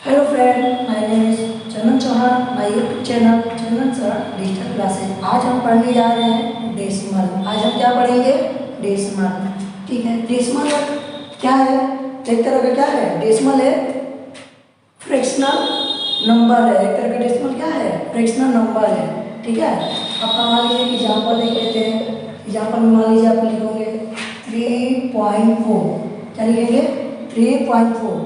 Hello friend, my name is Chandan Chauhan, my YouTube channel Chandan sir digital classes. आज हम पढ़ने जा रहे हैं डेसिमल। आज हम क्या पढ़ेंगे? डेसिमल। ठीक है, डेसिमल क्या है? एक तरह का क्या है? डेसिमल है फ्रैक्शनल नंबर है। एक तरह का डेसिमल क्या है? फ्रैक्शनल नंबर है। ठीक है, अब मान लीजिए एग्जाम्पल देख लेते हैं। एग्जाम्पल में मान लीजिए आप लिखोगे 3.4। क्या लिखेंगे? 3.4।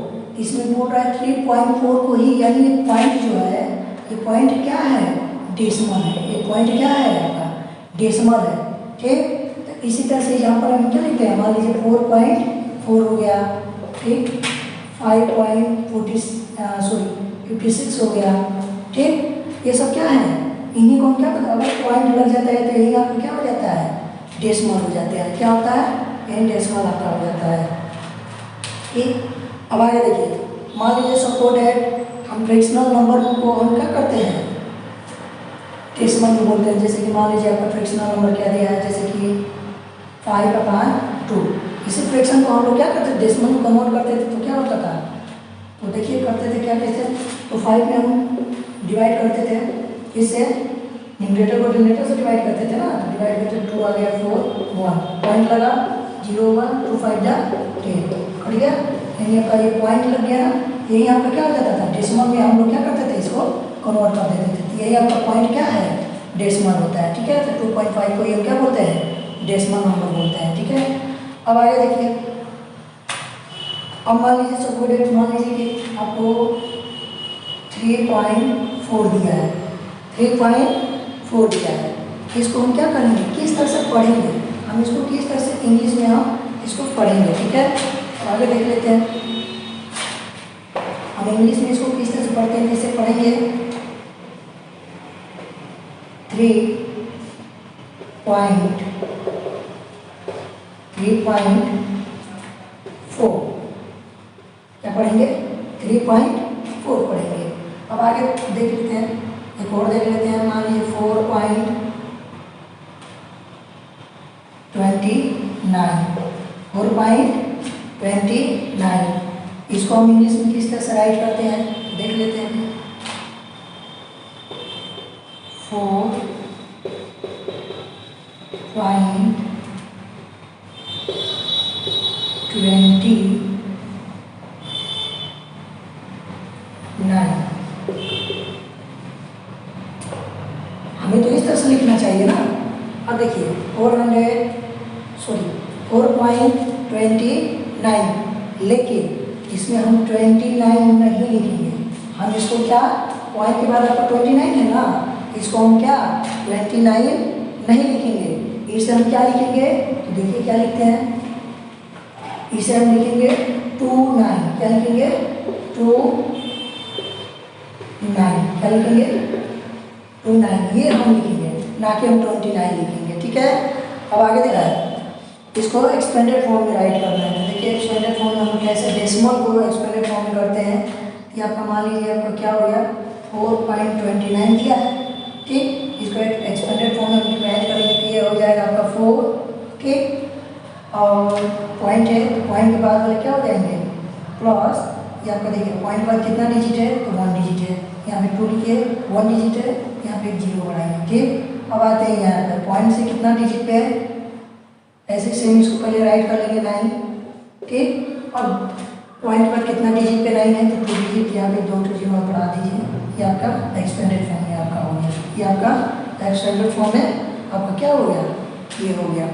इसमें बोल रहा है 3.4 को ही, यानी ये पॉइंट जो है, ये पॉइंट क्या है? डेसिमल है। ये पॉइंट क्या है? आपका डेसिमल है। ठीक, तो इसी तरह से यहाँ पर हम क्या लिखते हैं? मान लीजिए 4.4 हो गया। ठीक, 56 हो गया। ठीक, ये सब क्या है? इन्हीं को हम क्या करते हैं? अगर पॉइंट लग जाता है तो यही आपको क्या हो जाता है? डेसिमल हो जाता है। क्या होता है? यही डेसिमल आपका हो जाता है। ठीक, अब आगे देखिए, मान लीजिए सपोर्ट है हम फ्रैक्शनल नंबर को हम क्या करते हैं? डेसिमल में बोलते हैं। जैसे कि मान लीजिए आपका फ्रैक्शनल नंबर क्या दिया है, जैसे कि 5/2। इसी फ्रैक्शन को हम लोग क्या करते थे? डेसिमल में कन्वर्ट करते थे तो क्या होता था? तो देखिए करते थे क्या कहते हैं, तो 5 में हम डिवाइड करते थे, इससे न्यूमरेटर को डिनोमिनेटर से डिवाइड करते थे ना। डिवाइड करते 2 आ गया, 4 1 पॉइंट लगा, 0 1 2 5 जा 10 कट गया। यानी आपका ये पॉइंट लग गया ना, यही आपका क्या हो जाता था? डेसिमल में हम लोग क्या करते थे? इसको कन्वर्ट कर देते थे। यही आपका पॉइंट क्या है? डेसिमल होता है। ठीक है, तो 2.5 को ये क्या बोलते हैं? डेसिमल नंबर बोलते हैं। ठीक है, अब आगे देखिए, अब मान लीजिए सपोर्ट, मान लीजिए कि आपको 3.4 दिया है। 3.4 दिया है, इसको हम क्या करेंगे? किस तरह से पढ़ेंगे? हम इसको किस तरह से इंग्लिश में हम इसको पढ़ेंगे? ठीक है, तो आगे देख लेते हैं हम इंग्लिश में इसको किस तरह से पढ़ते हैं। कैसे पढ़ेंगे? 3.4 क्या पढ़ेंगे? 3.4 पढ़ेंगे। अब आगे देख लेते हैं, एक और देख लेते हैं। मान लीजिए 4.29 इसको हम इंग्लिश में किस तरह से राइट करते हैं देख लेते हैं। 4.29 हमें तो इस तरह से लिखना चाहिए ना। अब देखिए 4.29, लेकिन इसमें हम 29 नहीं लिखेंगे। हम इसको क्या, पॉइंट के बाद आपका 29 है ना, इसको हम क्या 29 नहीं लिखेंगे। इसे हम क्या लिखेंगे? तो देखिए क्या लिखते हैं, इसे हम लिखेंगे 29। क्या लिखेंगे? 29। क्या लिखेंगे? 29 ये हम लिखेंगे, ना कि हम 29 लिखेंगे। ठीक है, अब आगे देखा है, इसको एक्सपेंडेड फॉर्म में राइट करना है। देखिए एक्सपेंडेड फॉर्म में हम कैसे डेसिमल को एक्सपेंडेड फॉर्म में करते हैं। कि आपका मान लीजिए आपका क्या हो गया, 4.29 दिया है। ठीक, इसको एक्सपेंडेड फॉर्म में हम राइट करेंगे तो ये हो जाएगा आपका 4। ठीक, और पॉइंट है, पॉइंट के बाद वाले क्या हो जाएंगे? प्लस, ये आपका देखिए पॉइंट के बाद कितना डिजिट है? तो 1 डिजिट है। यहाँ पे 2 लिखिए, 1 डिजिट है, यहाँ पे 0 बढ़ाएंगे। ठीक, अब आते हैं यहाँ पर पॉइंट से कितना डिजिट पे है, ऐसे सेम इसको पहले राइट कर लेंगे 9। ठीक, अब पॉइंट पर कितना डिजिट पे 9 है? तो 2 डिजिट, यहाँ पे 2 0 बढ़ा दीजिए। ये आपका एक्सपेंडेड फॉर्म में आपका हो गया। ये आपका एक्सपेंडेड फॉर्म में आपका क्या हो गया? ये हो गया।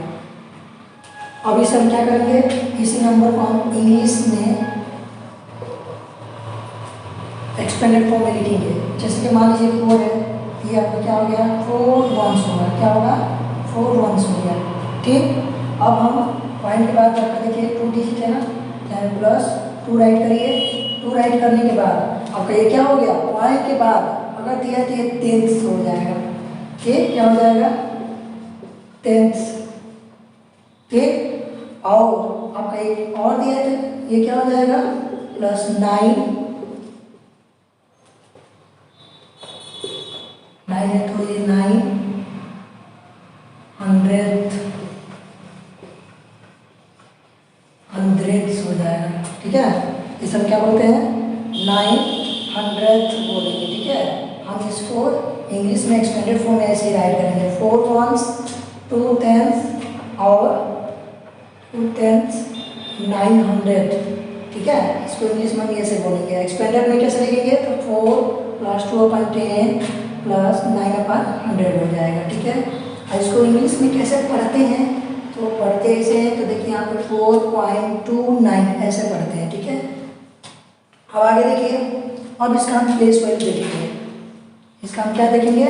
अब इसे हम क्या करेंगे? इसी नंबर को हम इंग्लिश में एक्सपेंडेड फॉर्म में लिखेंगे। जैसे कि मान लीजिए 4 है, ये आपका क्या हो गया? 4 1s होगा। क्या होगा? 4 1s हो गया। ठीक, अब हम पॉइंट के बाद आपका देखिए 2 डिजिट है ना, प्लस 2 राइट करिए। 2 राइट करने के बाद आपका ये क्या हो गया? पॉइंट के बाद अगर दिया है तो ये 10th हो जाएगा। ठीक, क्या हो जाएगा? 10th। ठीक, और आपका एक और दिया है तो ये क्या हो जाएगा? प्लस 9 है तो ये 9 100th हो जाएगा। ठीक है, इसे हम क्या बोलते हैं? 9 100th बोलेंगे, ठीक है। हम इसको इंग्लिश में एक्सपेंडेड फॉर्म में ऐसे ही राइट करेंगे, 4 ones 2 10s और 2 10s 900, ठीक है। इसको इंग्लिश में हम ऐसे बोलेंगे। एक्सपेंडेड में कैसे लिखेंगे, तो 4 + 2/10 + 9/100 हो जाएगा, ठीक है। और इसको इंग्लिश में कैसे पढ़ते हैं, तो पढ़ते ऐसे हैं, तो देखिए यहाँ पे 4.29 ऐसे पढ़ते हैं, ठीक है। अब आगे देखिए, अब इसका हम प्लेस वैल्यू देखेंगे। इसका हम क्या देखेंगे,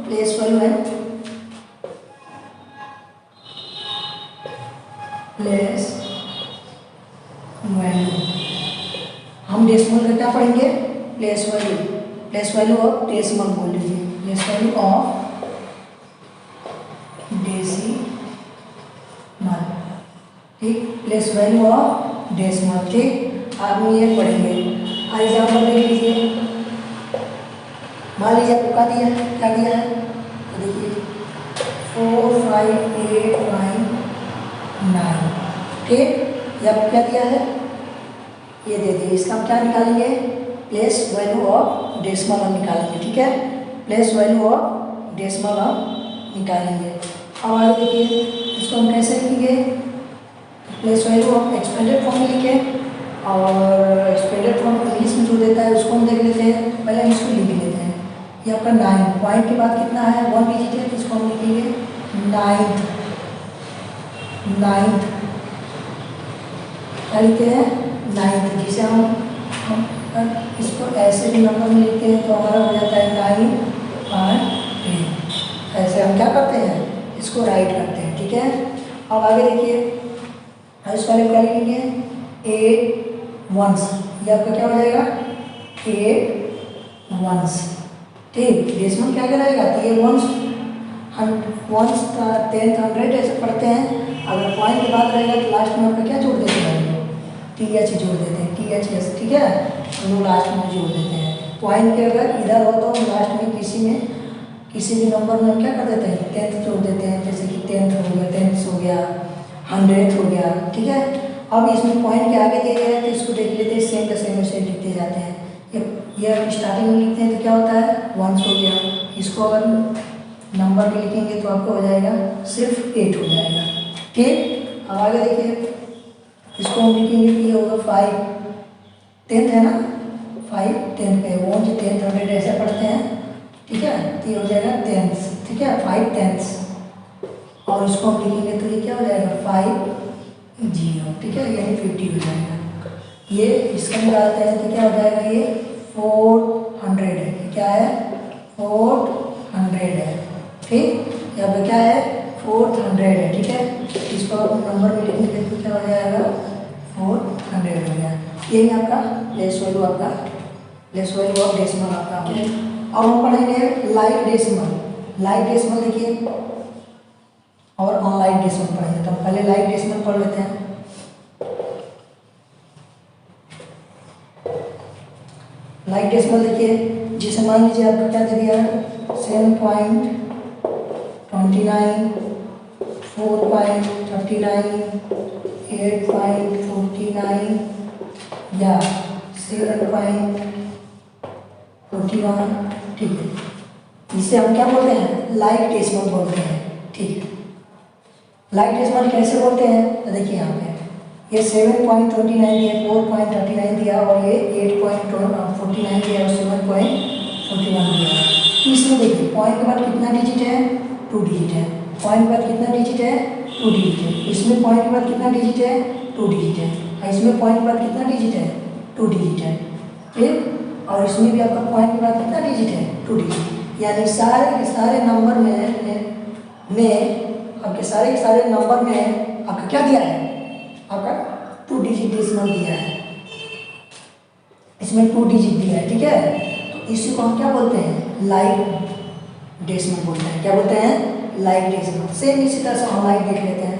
प्लेस वैल्यू है, प्लेस वैल्यू। हम डेसिमल का क्या पढ़ेंगे, place value, place value of decimal बोल लीजिए, प्लेस वैल्यू ऑफ डेसिमल, ठीक, प्लेस वैल्यू ऑफ डेसिमल, ठीक। आप ये पढ़ेंगे। एग्जाम्पल देख लीजिए, मान लीजिए आपको क्या दिया है, तो देखिए 458.9, ठीक। ये आपको क्या दिया है, ये दे दिए। इसका हम क्या निकालेंगे, प्लेस वैल्यू ऑफ डेसिमल हम निकालेंगे, ठीक है। प्लेस वैल्यू ऑफ डेसिमल हम निकालेंगे। अब आगे देखिए, इसको हम कैसे लिखेंगे, place value of expanded form में लिखें, और एक्सपेंडेड फॉर्म इंग्लिश में जो देता है उसको हम देख लेते हैं। पहले हम इसको लिख लेते हैं। ये आपका 9 पॉइंट के बाद कितना है, 1 डिजिट है, तो इसको हम लिखेंगे 9th, क्या लिखते हैं, 9th। जिसे हम इसको ऐसे भी नंबर में लिखते हैं तो हमारा हो जाता है 9.8। ऐसे हम क्या करते हैं, इसको राइट करते हैं, ठीक है। अब आगे देखिए, इसका क्या लिखेंगे, 8 ones, ये आपका क्या हो जाएगा, 8 ones, ठीक। डेसिमल क्या रहेगा, तो ये ones 10th 100 ऐसे पढ़ते हैं। अगर पॉइंट के बाद रहेगा तो लास्ट में आपका क्या जोड़ देते हैं, TH जोड़ देते हैं, THS, ठीक है, हम लोग लास्ट में जोड़ देते हैं। पॉइंट के अगर इधर हो तो लास्ट में किसी भी नंबर में हम क्या कर देते हैं, 10th जोड़ देते हैं, जैसे कि 10th हो गया, 10th हो गया, 100th हो गया, ठीक है। अब इसमें पॉइंट के आगे दिया गया है तो इसको देख लेते हैं, सेम का सेम ऐसे लिखते जाते हैं। ये स्टार्टिंग में लिखते हैं तो क्या होता है, 1 हो गया। इसको अगर नंबर में लिखेंगे तो आपको हो जाएगा सिर्फ 8 हो जाएगा, ठीक। अब आगे देखिए, इसको हम लिखेंगे कि ये होगा 5 10th है ना, 5 10th पे 1 10th 100 ऐसे पढ़ते हैं, ठीक है। तो ये हो जाएगा 10th, ठीक है, 5 10ths। और इसको हम लिखेंगे तो ये क्या हो जाएगा, 50, ठीक है, यानी 50 हो जाएगा। ये इसका निकालते हैं तो क्या हो जाएगा, ये 400 है, क्या है, 400 है, ठीक। यहाँ पे क्या है, 400 है, ठीक है। इसको आप नंबर में लिखेंगे तो क्या हो जाएगा, 400 हो गया। यही आपका प्लेस वैल्यू ऑफ डेसिमल आपका हो गया। अब हम पढ़ेंगे लाइक डेसिमल देखिए, और अनलाइक डेसिमल पढ़ेंगे। तो हम पहले लाइक डेसिमल पढ़ लेते हैं। लाइक डेसिमल देखिए, जिसे मान लीजिए आपको क्या दे दिया है, 7.29 4.39 8.49 या 7.41, ठीक है। इसे हम क्या बोलते हैं, लाइक डेसिमल बोलते हैं, ठीक है। लाइक डेसिमल कैसे बोलते हैं, तो देखिए यहाँ पे ये 7.29 दिया, 4.39 दिया, और ये 8.49 दिया, और 7.41 दिया। इसमें देखिए पॉइंट के बाद कितना डिजिट है, 2 डिजिट है। पॉइंट के बाद कितना डिजिट है, 2 डिजिट है। इसमें पॉइंट के बाद कितना डिजिट है, 2 डिजिट है। और इसमें पॉइंट के बाद कितना डिजिट है, 2 डिजिट है, ठीक। और इसमें भी आपका पॉइंट के बाद कितना डिजिट है, 2 डिजिट। यानी सारे के सारे नंबर में आपके सारे के सारे नंबर में आपका क्या दिया है, आपका 2 डिजिट डेसिमल दिया है। इसमें 2 डिजिट दिया है, ठीक है। तो इसी को हम क्या बोलते हैं, लाइक डेसिमल बोलते हैं। क्या बोलते हैं, लाइक डेसिमल। सेम इसी तरह से हम लाइक देख लेते हैं।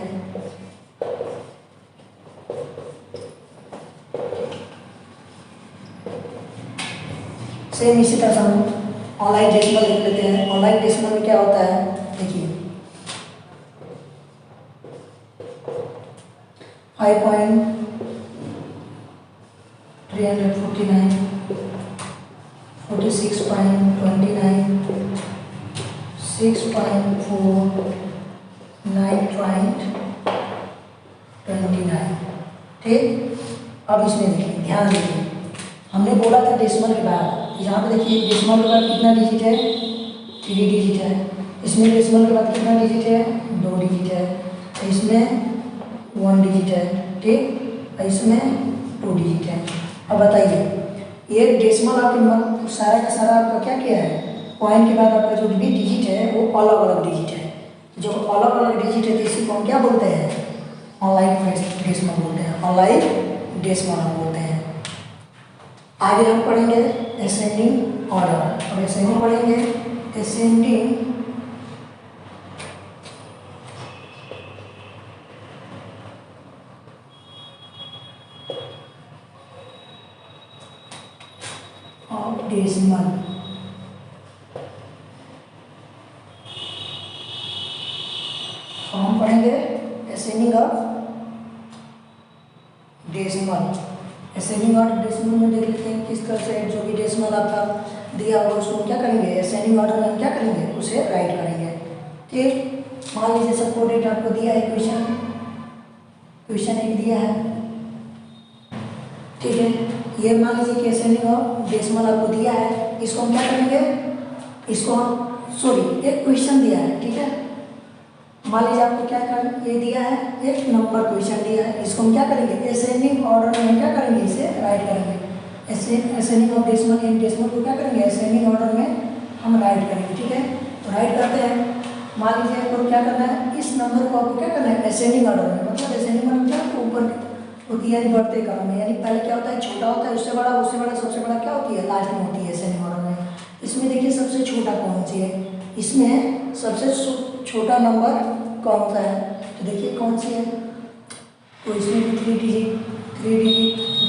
सेम इसी तरह से हम ऑनलाइन डेसिमल देख लेते हैं। ऑनलाइन डेसिमल में क्या होता है, देखिए 5.349 46.29, 6.4, 9.29। ठीक, अब इसमें देखिए, ध्यान दीजिए, हमने बोला था डेसिमल के बाद, यहाँ पे देखिए डेसिमल के बाद कितना डिजिट है, 3 डिजिट है। इसमें डेसिमल के बाद कितना डिजिट है, 2 डिजिट है। इसमें 1 डिजिट है। ठीक, इसमें 2 डिजिट है। अब बताइए, ये डेसिमल आपके सारा का सारा आपका क्या किया है, पॉइंट के बाद आपका जो भी डिजिट है वो अलग अलग डिजिट है। जो अलग अलग डिजिट है तो इसी को हम क्या बोलते हैं, ऑनलाइन डेसिमल बोलते हैं, ऑनलाइन डेसिमल हम बोलते हैं। आगे हम पढ़ेंगे असेंडिंग ऑर्डर। अब असेंडिंग पढ़ेंगे, असेंडिंग ऑफ डेसिमल। हम पढ़ेंगे ascending of decimal. Ascending order decimal में देख लेते हैं किस तरह से जो भी डेसिमल आपका दिया होगा उसको क्या करेंगे, असेंडिंग ऑर्डर में हम क्या करेंगे, उसे राइट करेंगे। ठीक, मान लीजिए सब कोऑर्डिनेट आपको दिया है, क्वेश्चन एक दिया है। ठीक है, ये मान लीजिए कि असेंडिंग ऑफ डेसिमल आपको दिया है, इसको हम क्या करेंगे, इसको हम एक क्वेश्चन दिया है। ठीक है, मान लीजिए आपको क्या कर ये दिया है, एक नंबर क्वेश्चन दिया है, इसको हम क्या करेंगे, असेंडिंग ऑर्डर में क्या करेंगे, इसे राइट करेंगे। Ascending of decimal, in decimal को क्या करेंगे, असेंडिंग ऑर्डर में हम राइट करेंगे। ठीक है, तो राइट करते हैं। मान लीजिए आपको क्या करना है, इस नंबर को आपको क्या करना है, असेंडिंग ऑर्डर में, मतलब असेंडिंग ऑर्डर क्या ऊपर होती है, यानी बढ़ते क्रम में, यानी पहले क्या होता है, छोटा होता है, उससे बड़ा, सबसे बड़ा क्या होती है, लास्ट में होती है असेंडिंग ऑर्डर में। इसमें देखिए सबसे छोटा कौन सी है, इसमें सबसे छोटा नंबर कौन सा है, तो देखिए कौन सी है, तो इसमें भी 3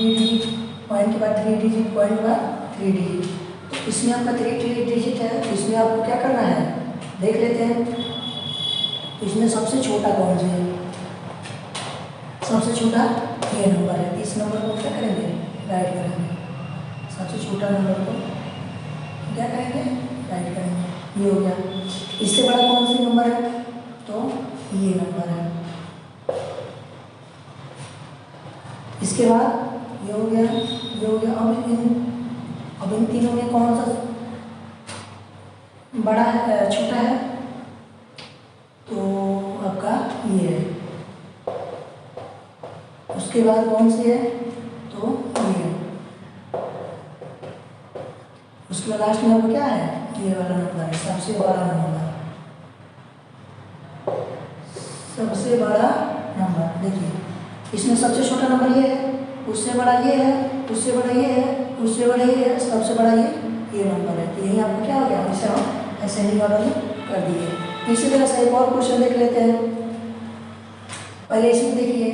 डिजिट, पॉइंट के बाद 3 डिजिट, पॉइंट के बाद 3 डिजिट। तो इसमें आपका 3 डिजिट है, तो इसमें आपको क्या करना है, देख लेते हैं। तो इसमें सबसे छोटा कौन सा है, सबसे छोटा ये नंबर है, इस नंबर को क्या करेंगे, राइट करेंगे। सबसे छोटा नंबर को क्या करेंगे, राइट करेंगे। ये हो गया। इससे बड़ा कौन सा नंबर है, तो ये नंबर है। इसके बाद ये हो गया, ये हो गया। अब इन तीनों में कौन सा बड़ा है, छोटा है, तो आपका ये है। उसके बाद कौन सी है, तो ये है। उसके बाद लास्ट में आपका क्या है, ये वाला नंबर है, सबसे बड़ा नंबर, सबसे बड़ा नंबर। देखिए इसमें सबसे छोटा नंबर ये है, उससे बड़ा ये है, उससे बड़ा ये है, उससे बड़ा ये है, सबसे बड़ा ये नंबर है। तो यही आपको क्या हो गया, इसे हम असेंडिंग ऑर्डर में कर दिए। इसी तरह से एक और क्वेश्चन देख लेते हैं। पहले इसमें देखिए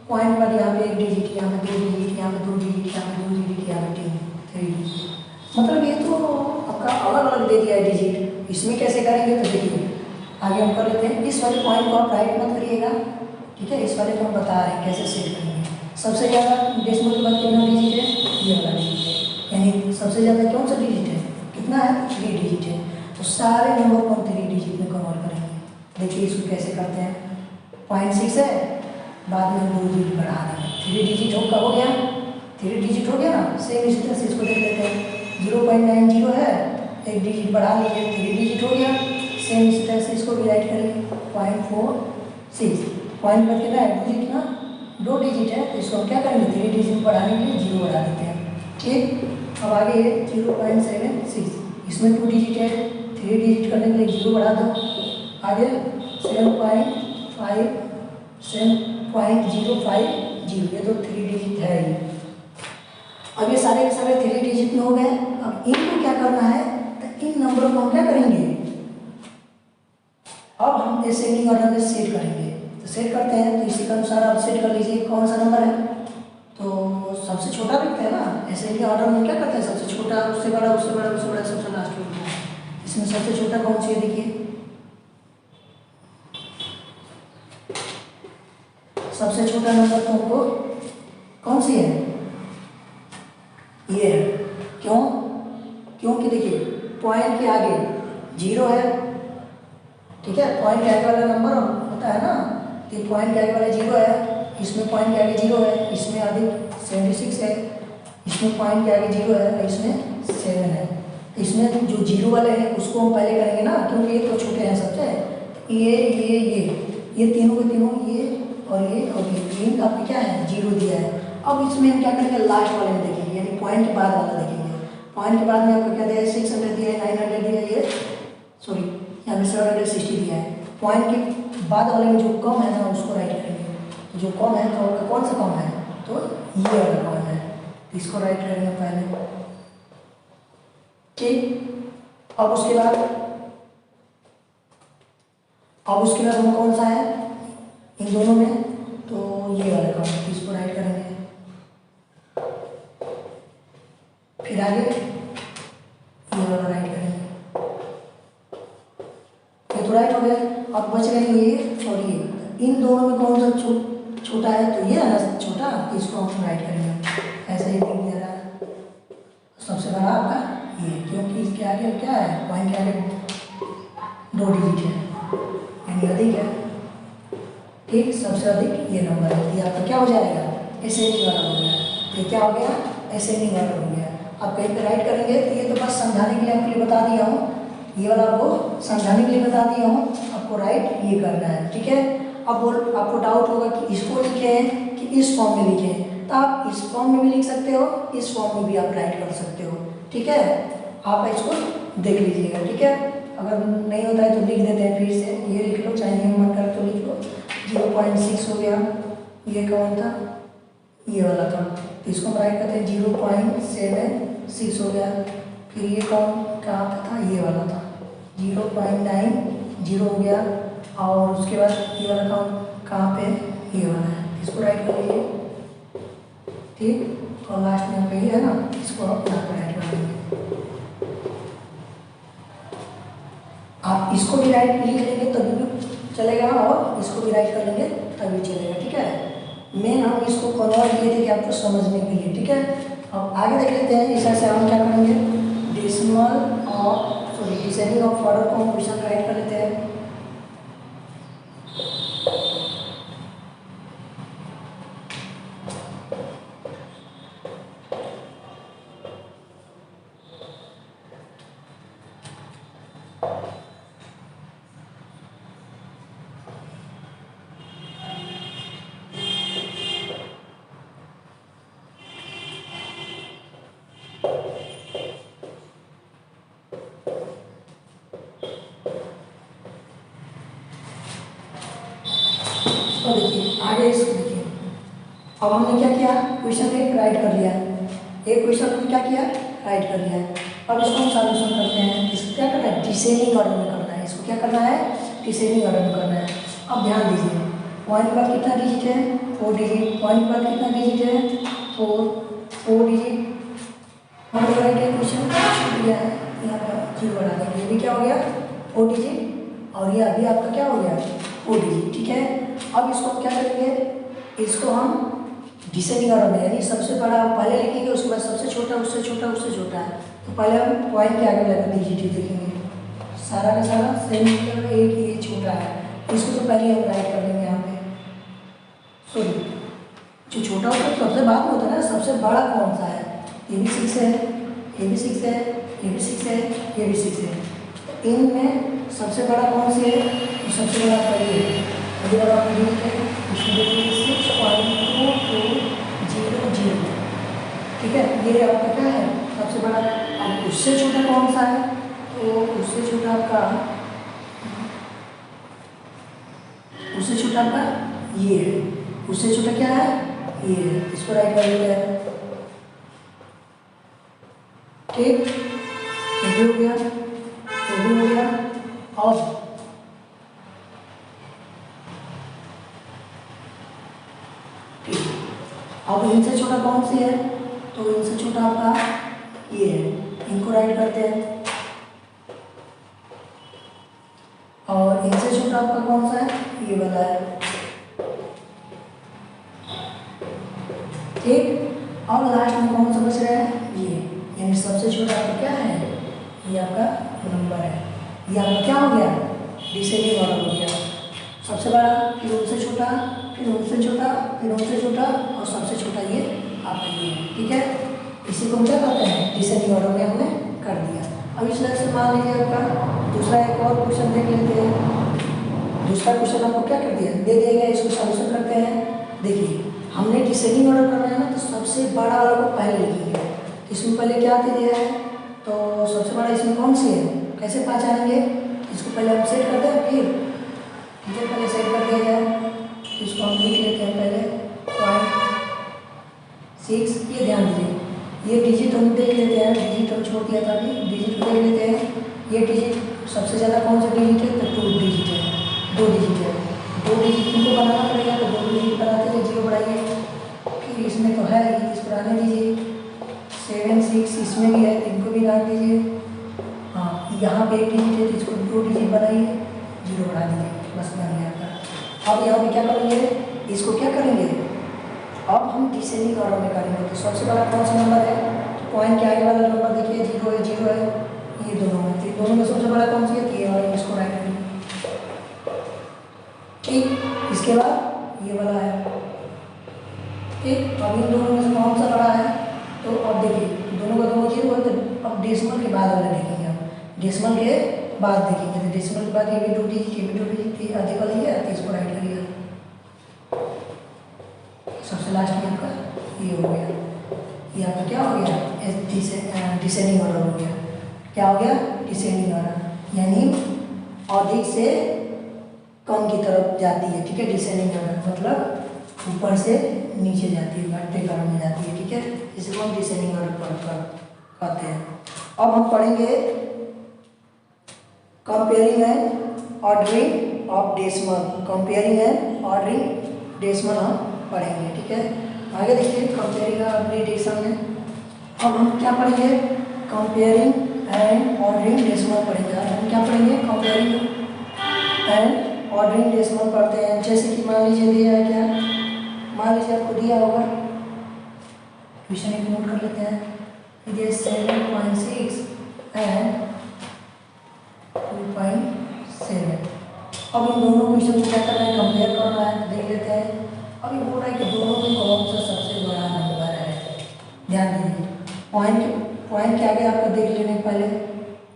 पॉइंट पर यहाँ पे 1 डिजिट, यहाँ पे 2 डिजिट, यहाँ पे 2 डिजिट, यहाँ पे 2 डिजिट, यहाँ पे 3 डिजिट, मतलब ये तो आपका अलग अलग दे दिया है डिजिट। इसमें कैसे करेंगे, तो देखिए आगे हम कर लेते हैं। इस वाले पॉइंट को आप राइट मत करिएगा, ठीक है, इस वाले को हम बता रहे हैं कैसे सेट करेंगे। सबसे ज़्यादा डेसिमल के बाद कितना डिजिट है, ये वाला डिजिट है, यानी सबसे ज़्यादा कौन सा डिजिट है, कितना है, 3 डिजिट है। तो सारे नंबर को हम 3 डिजिट में कन्वर्ट करेंगे। देखिए इसको कैसे करते हैं, 0.6 है, बाद में 2 डिजिट बढ़ा देंगे, 3 डिजिट हो गया, 3 डिजिट हो गया ना। सेम इसी तरह से इसको देख लेते हैं, 0.90 है, 1 डिजिट बढ़ा लीजिए, 3 डिजिट हो गया। सेम इसी तरह से इसको भी राइट करेंगे, 0.46, पॉइंट पर कितना है, 2 डिजिट ना, 2 डिजिट है, तो इसको हम क्या करेंगे, 3 डिजिट बढ़ाने के लिए 0 बढ़ा देते हैं। ठीक, अब आगे 0.76, इसमें 2 डिजिट है, 3 डिजिट करने के लिए 0 बढ़ा दो। आगे 7.050, ये तो 3 डिजिट है ही। अब ये सारे के सारे 3 डिजिट में हो गए। अब इनको क्या करना है, तो इन नंबरों को हम क्या करेंगे, अब हम असेंडिंग ऑर्डर में सेट करेंगे। तो सेट करते हैं, तो इसी के अनुसार आप सेट कर लीजिए कौन सा नंबर है, तो सबसे छोटा लिखते हैं ना। असेंडिंग ऑर्डर में क्या करते हैं, सबसे छोटा, उससे बड़ा, उससे बड़ा, उससे बड़ा, सबसे लास्ट में। इसमें सबसे छोटा कौन सी है, देखिए सबसे छोटा नंबर तुमको कौन सी है, ये है। क्यों, क्योंकि देखिए पॉइंट के आगे 0 है, ठीक है, पॉइंट के आगे वाला नंबर होता है ना, तो पॉइंट के आगे वाला 0 है, इसमें पॉइंट के आगे 0 है, इसमें अधिक 76 है, इसमें पॉइंट के आगे 0 है, इसमें 7 है। इसमें जो 0 वाले हैं उसको हम पहले करेंगे ना, क्योंकि ये तो छोटे हैं सबसे, ये तीनों के तीनों, ये और ये तीन आपके क्या है 0 दिया है। अब इसमें हम क्या करेंगे, लास्ट वाले में देखेंगे, यानी पॉइंट के बाद वाला देखेंगे। पॉइंट के बाद में आपको क्या दिया है, 600 दिया है, 900 दिया है, ये सॉरी यहाँ पे 760 दिया है। पॉइंट के बाद वाले में जो कम है ना उसको राइट करेंगे, जो कम है तो कौन सा कम है, तो ये वाला कम है, इसको राइट करेंगे पहले, ठीक। अब उसके बाद हम कौन सा है इन दोनों में, तो ये वाला कम, इसको राइट करेंगे। फिर आगे ये वाला राइट करेंगे, ये तो राइट हो गया। अब बच रहे हैं ये और ये, इन दोनों में कौन सा छोटा है, तो ये है ना छोटा, इसको हम राइट करेंगे। ऐसा ही दिख दे रहा है, सबसे बड़ा आपका ये, क्योंकि इसके आगे क्या है, पॉइंट के आगे 2 डिजिट है, यानी अधिक है, ठीक। सबसे अधिक ये नंबर है, ये आपका क्या हो जाएगा, असेंडिंग वाला हो गया। ये क्या हो गया, असेंडिंग वाला हो गया। आप कहीं पे राइट करेंगे तो ये तो बस समझाने के लिए आपके लिए बता दिया हूँ, ये वाला आपको समझाने के लिए बता दिया हूँ, आपको राइट ये करना है, ठीक है। अब आपको डाउट होगा कि इसको लिखें कि इस फॉर्म में लिखें, तो आप इस फॉर्म में भी लिख सकते हो, इस फॉर्म में भी आप राइट कर सकते हो, ठीक है। आप इसको देख लीजिएगा, ठीक है। अगर नहीं होता है तो लिख देते हैं, फिर से ये लिख लो, चाहे ये मन कर तो लिख लो। 0.6 हो गया, ये कौन था, ये वाला था, तो इसको हम राइट करते हैं 0.76 हो गया। फिर ये कौन कहाँ पे था, ये वाला था, 0.90 हो गया। और उसके बाद ये वाला कहाँ पे, ये वाला है, इसको राइट कर लीजिए, ठीक। और लास्ट में आपका ये है ना, इसको आप यहाँ पर राइट कर देंगे। आप इसको भी राइट लिख लेंगे तभी भी चलेगा, और इसको भी राइट कर लेंगे तभी चलेगा, ठीक है। मेन हम इसको कन्वर्ट किए थे कि आपको समझने के लिए, ठीक है। अब आगे देख लेते हैं, इस से हम क्या करेंगे, डिसेंडिंग ऑफ ऑर्डर को हम क्वेश्चन राइट कर लेते हैं। तो देखिए आगे इसको देखिए, अब हमने क्या किया, क्वेश्चन एक राइट कर लिया, एक क्वेश्चन हमने क्या किया, राइट कर लिया। अब इसको हम सॉल्यूशन करते हैं। इसको क्या करना है, डिसेंडिंग ऑर्डर में करना है। इसको क्या करना है, डिसेंडिंग ऑर्डर में करना है। अब ध्यान दीजिए, पॉइंट के बाद कितना डिजिट है, 4 डिजिट। पॉइंट के बाद कितना डिजिट है, 4 डिजिट। और क्वेश्चन छूट गया है, यहाँ पर 0 बना देंगे, ये भी क्या हो गया 4 डिजिट, और ये अभी आपका क्या हो गया 4 डिजिट, ठीक है। अब इसको हम क्या करेंगे, इसको हम डिसेंडिंग ऑर्डर में, यानी सबसे बड़ा पहले लिखेंगे, उसके बाद सबसे छोटा, उससे छोटा, उससे छोटा है। तो पहले हम पॉइंट के आगे लगा डिजिट लिखेंगे, सारा का सारा सेम, एक ये छोटा है, इसको तो पहले हम राइट कर देंगे यहाँ पे। सॉरी, जो छोटा होता है सबसे बाद में होता है ना, सबसे बड़ा कौन सा है, ये भी 6 है, ये भी 6 है, ये भी 6 है, ये भी 6 है। तो इनमें सबसे बड़ा कौन सी है, तो सबसे बड़ा आपका ये है, ये वाला डिजिट है, इसमें देखिए 6.2200, ठीक है। ये आपका क्या है सबसे बड़ा। अब उससे छोटा कौन सा है, तो उससे छोटा आपका ये है, उससे छोटा क्या है, ये है, इसको राइट कर देते हैं, ठीक। ये भी हो गया, ये भी हो गया। और अब इनसे छोटा कौन सी है, तो इनसे छोटा आपका ये है, इनको राइट करते हैं। और इनसे छोटा आपका कौन सा है, ये वाला है, ठीक। और लास्ट में कौन सा बच रहा है, ये, यानी सबसे छोटा आपका क्या है, ये आपका नंबर है। ये आपका क्या हो गया, डिसेंडिंग ऑर्डर हो गया। सबसे बड़ा, फिर उनसे छोटा, फिर उनसे छोटा, फिर उनसे छोटा और सबसे छोटा ये आपका ये है। ठीक है, इसी को हम क्या कहते हैं, डिसेंडिंग ऑर्डर में हमने कर दिया। अब इस तरह से मान लीजिए आपका दूसरा एक और क्वेश्चन देख लेते हैं। दूसरा क्वेश्चन आपको क्या कर दिया, दे दिया, इसको सॉल्यूशन करते हैं। देखिए हमने डिसेंडिंग ऑर्डर करना है ना, तो सबसे बड़ा वाला को पहले लिखेंगे। इसमें पहले क्या दे दिया है, तो सबसे बड़ा इसमें कौन सी है, कैसे पहचानेंगे, इसको पहले हम सेट करते हैं। फिर ठीक है, पहले सेट कर दिया जाए। इसको हम लिख लेते हैं पहले 0.6। ये ध्यान दीजिए, ये डिजिट हम देख लेते हैं, डिजिट हम छोड़ दिया था अभी, डिजिट को देख लेते हैं। ये डिजिट सबसे ज़्यादा कौन सा डिजिट है, तो 2 डिजिट है, 2 डिजिट है। 2 डिजिट इनको बनाना पड़ेगा, तो 2 डिजिट बनाते हैं, 0 बढ़ाइए। फिर इसमें तो है ही, इसको रहने दीजिए। 7 6 इसमें भी है, तो इनको भी डाल दीजिए। हाँ, यहाँ पे 1 डिजिट है, तो इसको 2 डिजिट बनाइए, 0 बढ़ा दीजिए, बस बन गया आपका। अब यहाँ पे क्या करेंगे, इसको क्या करेंगे, अब हम डिसेंडिंग ऑर्डर में करेंगे। तो सबसे बड़ा कौन सा नंबर है, पॉइंट के आगे वाला नंबर देखिए, 0 है, 0 है, ये दोनों है। तो दोनों में सबसे बड़ा कौन सी है, ये वाला, इसको राइट करेंगे। ठीक, इसके बाद ये वाला है। ठीक, अब इन दोनों में से कौन सा बड़ा है, तो अब देखिए दोनों का दोनों 0 है, तो अब डेसिमल के बाद वाला देखेंगे हम, डेसिमल के बाद देखेंगे। तो डेसिमल के बाद ये भी 2 डिजिट, ये भी 2 डिजिट थी, अधिक वाली है, तो इसको राइट करिए। सबसे लास्ट में आपका ये हो गया, ये आपका क्या हो गया, डिसेंडिंग ऑर्डर हो गया। क्या हो गया, डिसेंडिंग ऑर्डर, यानी अधिक से कम की तरफ जाती है। ठीक है, डिसेंडिंग ऑर्डर मतलब ऊपर से नीचे जाती है, घटते क्रम में जाती है। ठीक है, इसको हम डिसेंडिंग ऑर्डर कहते हैं। अब हम पढ़ेंगे comparing and ordering of decimal. Comparing and ordering decimal हम पढ़ेंगे। ठीक है, आगे देखिए कंपेयरिंग और ऑर्डरिंग डेसिमल में अब हम क्या पढ़ेंगे, कंपेयरिंग एंड ऑर्डरिंग डेसिमल पढ़ेंगे। आज हम क्या पढ़ेंगे, कंपेयरिंग एंड ऑर्डरिंग डेसिमल पढ़ते हैं। जैसे कि मान लीजिए दिया है, क्या मान लीजिए आपको दिया होगा, क्वेश्चन एक नोट कर लेते हैं। ये 7.6 एंड 2.7। अब इन दोनों क्वेश्चन को क्या करना है, कंपेयर करना है। देख लेते हैं। अब ये बोल रहा है कि दोनों में कौन सा सबसे बड़ा नंबर है। ध्यान दीजिए, पॉइंट के आगे आपको देख लेने पहले,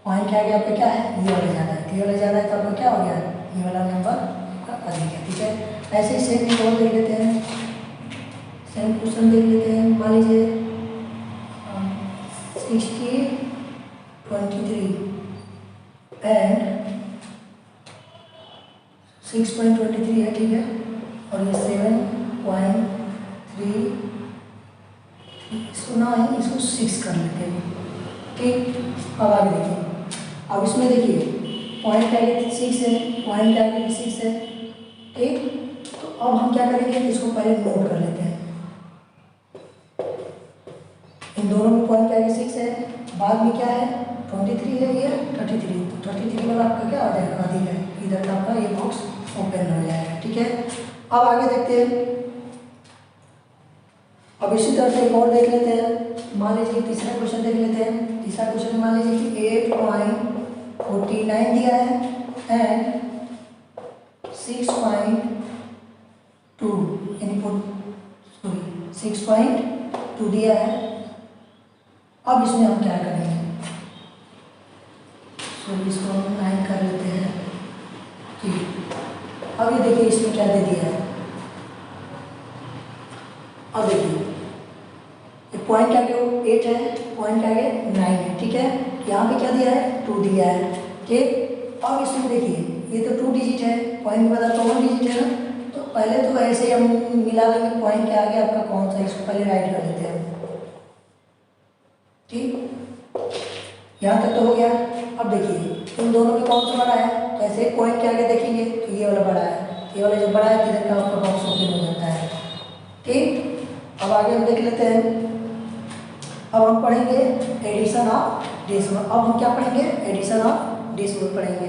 पॉइंट के आगे आपका क्या है, ये वाला ज़्यादा है, ये वाला ज़्यादा है, तो आपका क्या हो गया, ये वाला नंबर आपका अधिक है। ठीक है, ऐसे ही सेम एक और देख लेते हैं, सेम क्वेश्चन देख लेते हैं। मान लीजिए 60.23 एंड 6.23 है। ठीक है, और ये 7.3, इसको ना है, इसको 6 कर लेते हैं। ठीक, अब आगे देखिए। अब इसमें देखिए पॉइंट के आगे 6 है, पॉइंट के आगे भी 6 है। ठीक, तो अब हम क्या करेंगे, इसको पहले नोट कर लेते हैं। इन दोनों में पॉइंट के आगे 6 है, बाद में क्या है 23 है, ये 33। तो 33 वाला आपका क्या हो जाएगा, अधिक है, इधर का आपका ये बॉक्स ओपन हो जाएगा। ठीक है, अब आगे देखते हैं। अब इसी तरह से एक और देख लेते हैं। मान लीजिए तीसरा क्वेश्चन देख लेते हैं। तीसरा क्वेश्चन मान लीजिए कि 8.49 दिया है एंड 6.2 इनपुट, सॉरी 6.2 दिया है। अब इसमें हम क्या करेंगे, सॉरी इसको हम 9 कर लेते हैं। ठीक, अब ये देखिए इसमें क्या दे दिया है। अब देखिए पॉइंट के आगे 8 है, पॉइंट के आगे 9 है। ठीक है, यहाँ पे क्या दिया है, 2 दिया है। ठीक, अब इसमें देखिए ये तो 2 डिजिट है, पॉइंट के बाद आपका 1 डिजिट है ना, तो पहले तो ऐसे ही हम मिला लेंगे पॉइंट के आगे आपका कौन सा, इसको पहले राइट कर लेते हैं। ठीक, यहाँ तक तो हो गया। अब देखिए इन दोनों में कौन सा बड़ा है, तो ऐसे पॉइंट के आगे देखेंगे तो ये वाला बड़ा है, ये वाला जो बड़ा है इधर का आपका बॉक्स ओपन हो जाता है। ठीक, अब आगे हम देख लेते हैं। अब हम पढ़ेंगे एडिशन ऑफ डेसिमल। अब हम क्या पढ़ेंगे, एडिशन ऑफ डेसिमल पढ़ेंगे।